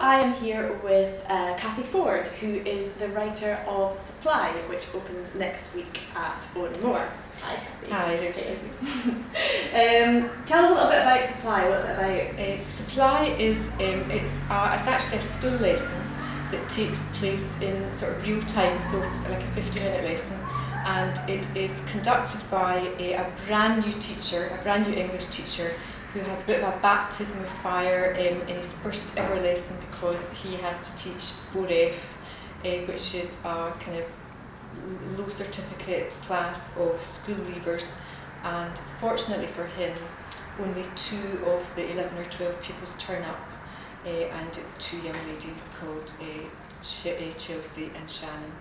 I am here with Cathy Forde, who is the writer of Supply, which opens next week at Owen Moore. Hi, Cathy. Hi, there's Susie. Tell us a little bit about Supply. What's it about? Supply is it's actually a school lesson that takes place in sort of real time, so like a 50-minute lesson, and it is conducted by a brand new teacher, a brand new English teacher, who has a bit of a baptism of fire in his first ever lesson, because he has to teach 4F, which is a kind of low certificate class of school leavers, and fortunately for him, only 2 of the 11 or 12 pupils turn up, and it's 2 young ladies called Chelsea and Shannon,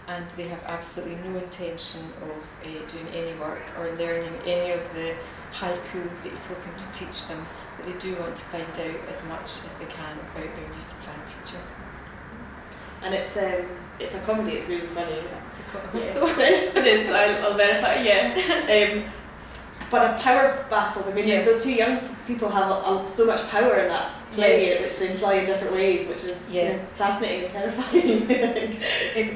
and they have absolutely no intention of doing any work or learning any of the haiku that he's hoping to teach them, but they do want to find out as much as they can about their new supply teacher. And it's a comedy. It's really funny. It is. I'll verify. Yeah. But a power battle. I mean, the 2 young people have so much power in that play, yes, which they employ in different ways, which is fascinating and terrifying.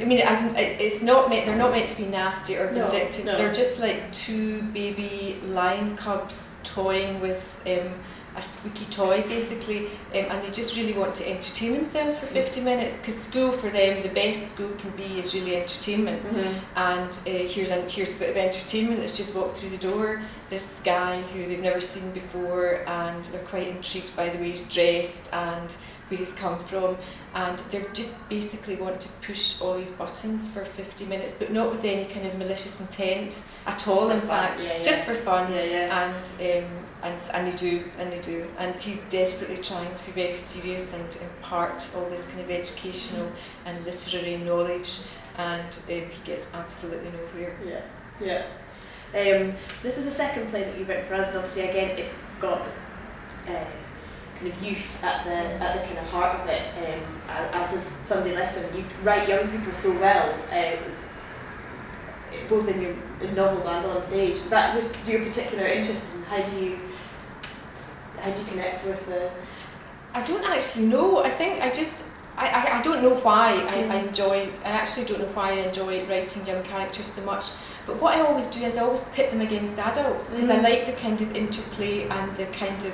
I mean, it's not meant. They're not meant to be nasty or vindictive. No. They're just like 2 baby lion cubs toying with a squeaky toy, basically, and they just really want to entertain themselves for 50 minutes, because school for them, the best school can be is really entertainment. And here's a bit of entertainment. Let's just walk through the door. This guy who they've never seen before, and they're quite intrigued by the way he's dressed and where he's come from, and they just basically want to push all these buttons for 50 minutes, but not with any kind of malicious intent at all, in fact, just for fun. And they do, and he's desperately trying to be very serious and impart all this kind of educational and literary knowledge, and he gets absolutely nowhere. This is the second play that you've written for us, and obviously again it's got kind of youth at the kind of heart of it, as is Sunday Lesson. You write young people so well, both in novels and on stage. That was your particular interest in. How do you connect with the? I don't actually know. I think I don't know why I actually don't know why I enjoy writing young characters so much. But what I always do is I always pit them against adults, because I like the kind of interplay and the kind of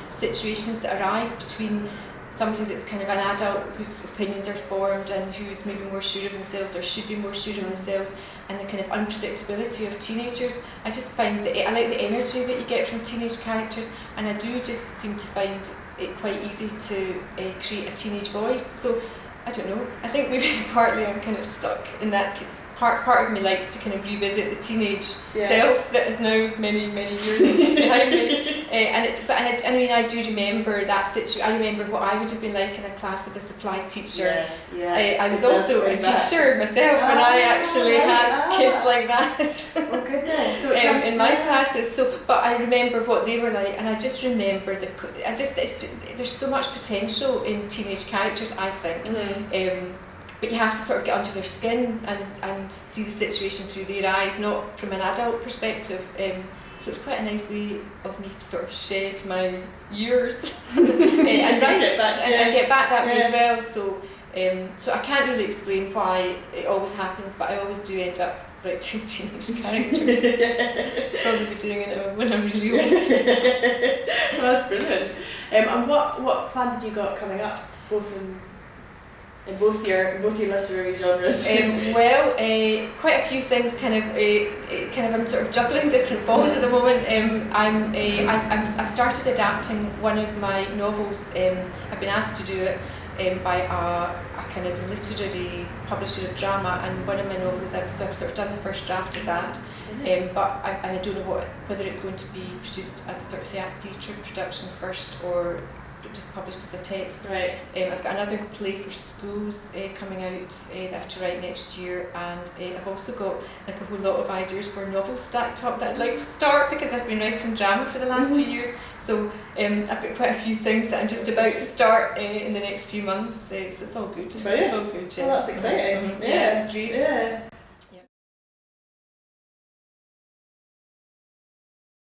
situations that arise between somebody that's kind of an adult whose opinions are formed and who's maybe more sure of themselves or should be more sure of themselves, and the kind of unpredictability of teenagers. I just find that I like the energy that you get from teenage characters, and I do just seem to find it quite easy to create a teenage voice. So I don't know, I think maybe partly I'm kind of stuck in that, because part of me likes to kind of revisit the teenage self that is now many years behind me. I do remember that situation. I remember what I would have been like in a class with a supply teacher. I was also a teacher myself, and I actually had kids like that. Oh goodness! So in my classes. But I remember what they were like, and I just remember there's so much potential in teenage characters, I think. But you have to sort of get under their skin and see the situation through their eyes, not from an adult perspective. So it's quite a nice way of me to sort of shed my years and write it back, and get back that way as well. So I can't really explain why it always happens, but I always do end up writing teenage characters. Probably be doing it when I'm really old. Well, that's brilliant. And what plans have you got coming up, both in both your literary genres? Quite a few things. I'm sort of juggling different balls at the moment. I've started adapting one of my novels. I've been asked to do it by a kind of literary publisher of drama, and one of my novels I've sort of done the first draft of that. But I don't know whether it's going to be produced as a sort of theatre production first, or just published as a text. Right. I've got another play for schools coming out that I have to write next year, and I've also got like a whole lot of ideas for novels stacked up that I'd like to start, because I've been writing drama for the last few years. So I've got quite a few things that I'm just about to start in the next few months. So it's all good. It's all good. Well, that's exciting. Yeah, it's great. Yeah.